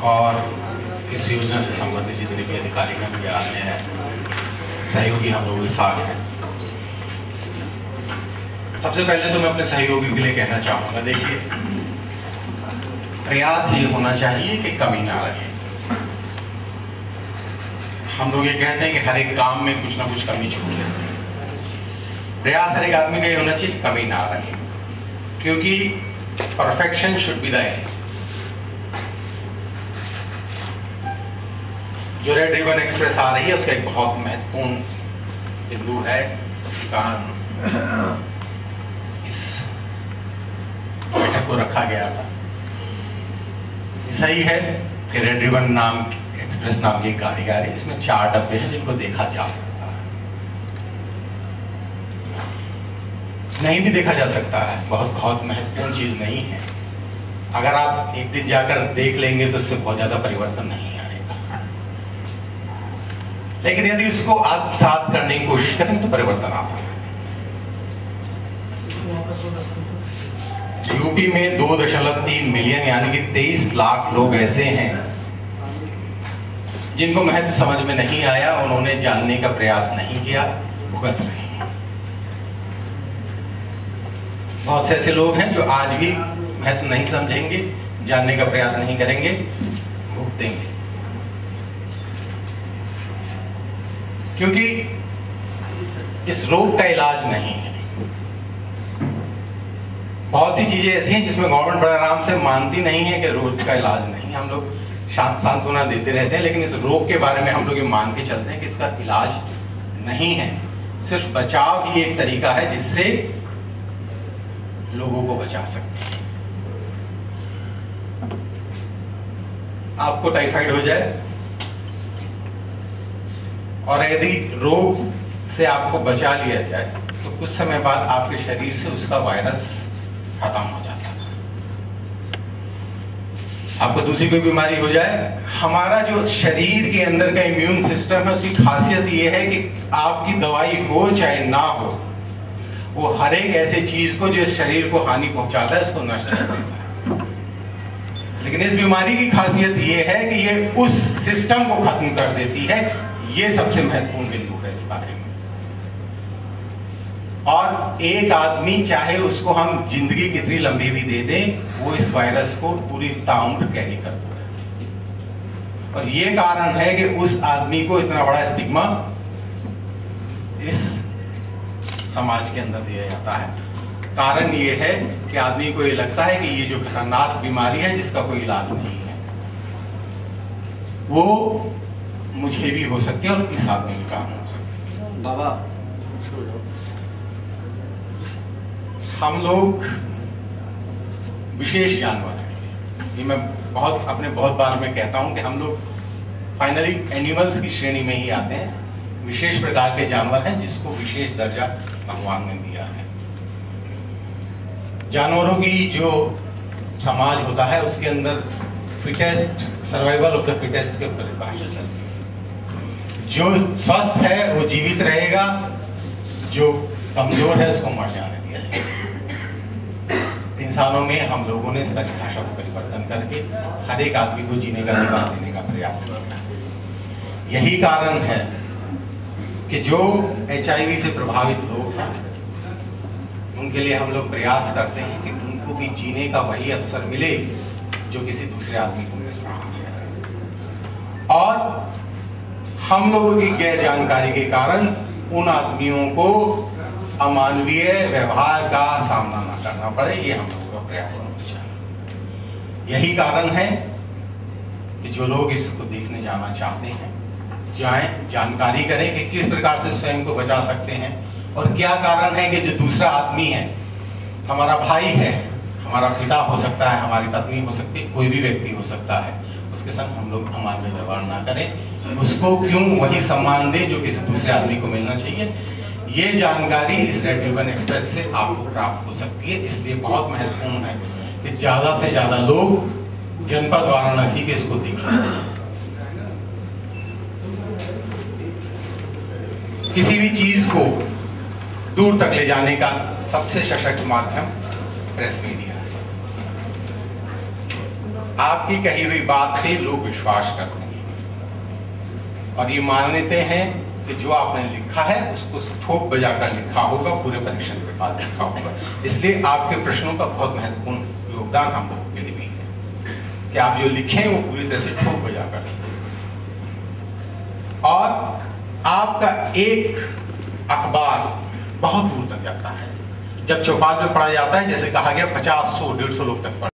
और इस योजना से संबंधित जितने भी अधिकारीगण या अन्य सहयोगी हम लोगों के साथ हैं। सबसे पहले तो मैं अपने सहयोगी के लिए कहना चाहूँगा, देखिए प्रयास ये होना चाहिए कि कमी ना रहे। हम लोग ये कहते हैं कि हर एक काम में कुछ ना कुछ कमी छूट जाती है। प्रयास हर एक आदमी का ये होना चाहिए कमी ना रहे, क्योंकि perfection should be the aim. जो रेड रिबन एक्सप्रेस आ रही है उसका एक बहुत महत्वपूर्ण बिंदु है, उसके कारण इस बैठक को रखा गया था। सही है कि रेड रिबन नाम एक्सप्रेस नाम की गाड़ी आ रही है, इसमें 4 डब्बे हैं जिनको देखा जा सकता है, नहीं भी देखा जा सकता है। बहुत महत्वपूर्ण चीज नहीं है। अगर आप एक दिन जाकर देख लेंगे तो उससे बहुत ज्यादा परिवर्तन नहीं आएगा, लेकिन यदि उसको आत्मसात करने की कोशिश करें तो परिवर्तन आता है। यूपी में 2.3 मिलियन यानी कि 23 लाख लोग ऐसे हैं जिनको महत्व समझ में नहीं आया, उन्होंने जानने का प्रयास नहीं किया, भुगत रहे हैं। बहुत से ऐसे लोग हैं जो आज भी महत्व नहीं समझेंगे, जानने का प्रयास नहीं करेंगे, भुगतेंगे। क्योंकि इस रोग का इलाज नहीं है। बहुत सी चीजें ऐसी हैं जिसमें गवर्नमेंट बड़े आराम से मानती नहीं है कि रोग का इलाज नहीं। हम लोग सांत्वना देते रहते हैं, लेकिन इस रोग के बारे में हम लोग ये मान के चलते हैं कि इसका इलाज नहीं है, सिर्फ बचाव ही एक तरीका है जिससे लोगों को बचा सकते हैं। आपको टाइफाइड हो जाए और यदि रोग से आपको बचा लिया जाए तो कुछ समय बाद आपके शरीर से उसका वायरस खत्म हो जाता है। आपको दूसरी कोई बीमारी हो जाए, हमारा जो शरीर के अंदर का इम्यून सिस्टम है उसकी खासियत ये है कि आपकी दवाई हो चाहे ना हो, वो हर एक ऐसे चीज को जो शरीर को हानि पहुंचाता है उसको नष्ट कर देता है। लेकिन इस बीमारी की खासियत ये है कि ये उस सिस्टम को खत्म कर देती है। ये सबसे महत्वपूर्ण बिंदु है इस बारे में। और एक आदमी चाहे उसको हम जिंदगी कितनी लंबी भी दे दें, वो इस वायरस को पूरी ताउम्र कैरी करता है। और ये कारण है कि उस आदमी को इतना बड़ा स्टिग्मा इस समाज के अंदर दिया जाता है। कारण ये है कि आदमी को ये लगता है कि ये जो खतरनाक बीमारी है जिसका कोई इलाज नहीं है, वो मुझे भी हो सकती है और इस आदमी के कारण हो सकती है। बाबा, हम लोग विशेष जानवर हैं। ये मैं बहुत बार मैं कहता हूं कि हम लोग फाइनली एनिमल्स की श्रेणी में ही आते हैं। विशेष प्रकार के जानवर हैं जिसको विशेष दर्जा भगवान ने दिया है। जानवरों की जो समाज होता है उसके अंदर fittest, survival of the fittest के परिभाषा चलती है। जो स्वस्थ है वो जीवित रहेगा, जो कमजोर है उसको मर जाने दिया जाएगा। इंसानों में हम लोगों ने इस परिभाषा को परिवर्तन करके हर एक आदमी को जीने का अधिकार देने का प्रयास किया। यही कारण है कि जो HIV से प्रभावित लोग हैं उनके लिए हम लोग प्रयास करते हैं कि उनको भी जीने का वही अवसर मिले जो किसी दूसरे आदमी को मिल रहा है। और हम लोगों की गैर जानकारी के कारण उन आदमियों को अमानवीय व्यवहार का सामना न करना पड़े, ये हम लोगों का प्रयास होना चाहिए। यही कारण है कि जो लोग इसको देखने जाना चाहते हैं जाएं, जानकारी करें कि किस प्रकार से स्वयं को बचा सकते हैं और क्या कारण है कि जो दूसरा आदमी है, हमारा भाई है, हमारा पिता हो सकता है, हमारी पत्नी हो सकती है, कोई भी व्यक्ति हो सकता है, उसके संग हम लोग अमानवीय व्यवहार ना करें। उसको क्यों वही सम्मान दें जो किसी दूसरे आदमी को मिलना चाहिए। ये जानकारी इस रेड रिबन एक्सप्रेस से आपको प्राप्त हो सकती है। इसलिए बहुत महत्वपूर्ण है कि ज्यादा से ज्यादा लोग जनपद वाराणसी के इसको देखें। किसी भी चीज को दूर तक ले जाने का सबसे सशक्त माध्यम प्रेस मीडिया है। आपकी कही हुई बात से लोग विश्वास करते हैं और ये मान लेते हैं कि जो आपने लिखा है उसको ठोक बजाकर लिखा होगा, पूरे परीक्षण के बाद लिखा होगा। इसलिए आपके प्रश्नों का बहुत महत्वपूर्ण योगदान हम लोगों के लिए भी है कि आप जो लिखें वो पूरी तरह से ठोक बजाकर लिखें। और आपका एक अखबार बहुत दूर तक जाता है। जब चौपाल में पढ़ा जाता है, जैसे कहा गया 50, 100, 150 लोग तक पढ़